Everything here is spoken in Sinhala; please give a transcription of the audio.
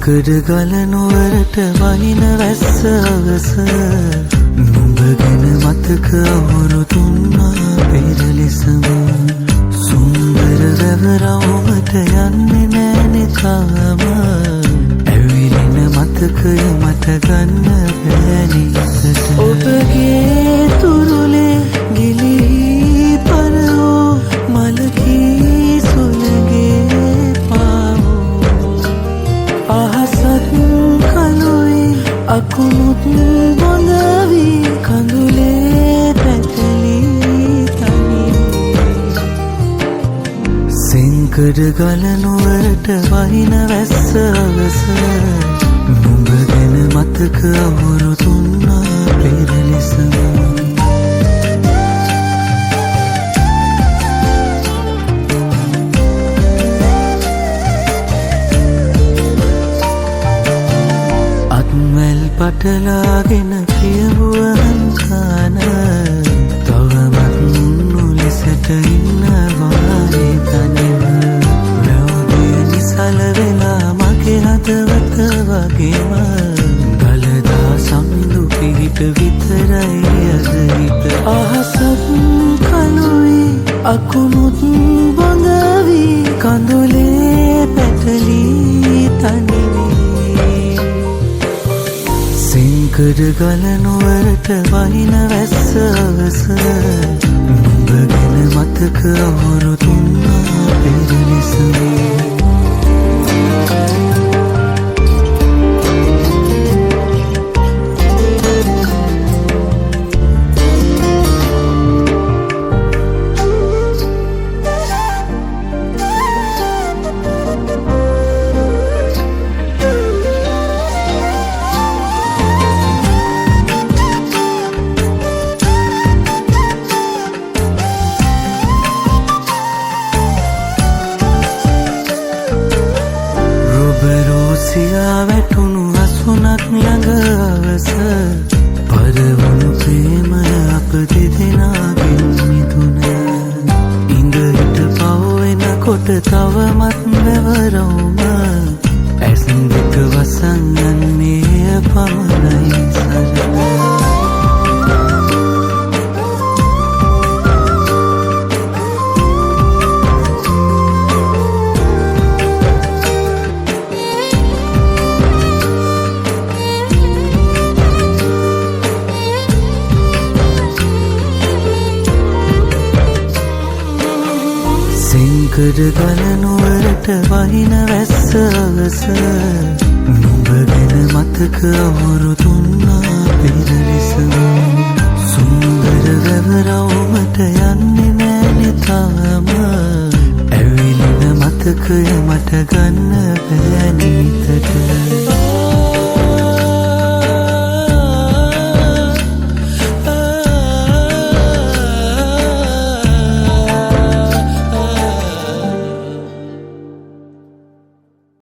සිංකඩ ගලනුවරට වහින වැස්ස අවස නුඹගෙන මතක අවුරු තුන්නා පෙර ලෙසම සුන්දර රැවරවුමට යන්නේ නෑනෙ තාම ඇවිලෙන මතකය මට ගන්න බෑනිසට ඔබගේ තුරුලේ ගිලී පරවෝ මලකී සුළගේ පාවෝ අහසත් කළුයි අකුණුත් බොඳවී කඳුලේ පැටලී තනි සිංකඩ ගලනුවරට වහින වැස්ස අවස නුඹගෙන මතක අවුරු තුන්නා පෙර ලෙසම අත්මැල් පටලාගෙන කියවුවන් කාන තවමත් මුන්නු ලෙසට ඉන්නවානේ තනිව වැව්දිය නිසල වෙලා මගේ හදවත වගේම ගලදා සමිඳු පිහිට විතරයි අද හිත අහසත් කළුයි අකුණුත් බොඳවී කඳුලේ පැටලී තනිවේ සිංකඩ ගලනුවරට වහින වැස්ස අවස නුඹගෙන මතක අවුරු තුන්නා පෙර ලෙසම සියා වැටුණු අසුනක් ළඟ අවස පරවුණු ප්‍රේමය අප දෙදෙනාගෙන් මිදුන ඉඳ හිට පවෙනකොට තවමත් වැවරවුම ඇස් දෙක වසන් යන්නේ පමණයි සරණ සිංකඩ ගලනුවරට වහින වැස්ස අවස නුඹගෙන මතක අවුරු තුන්නා පෙර ලෙසම සුන්දර වැවරවුමට යන්නේ නෑනෙ තාම ඇවිලෙන මතකය මට ගන්න බෑ නිතට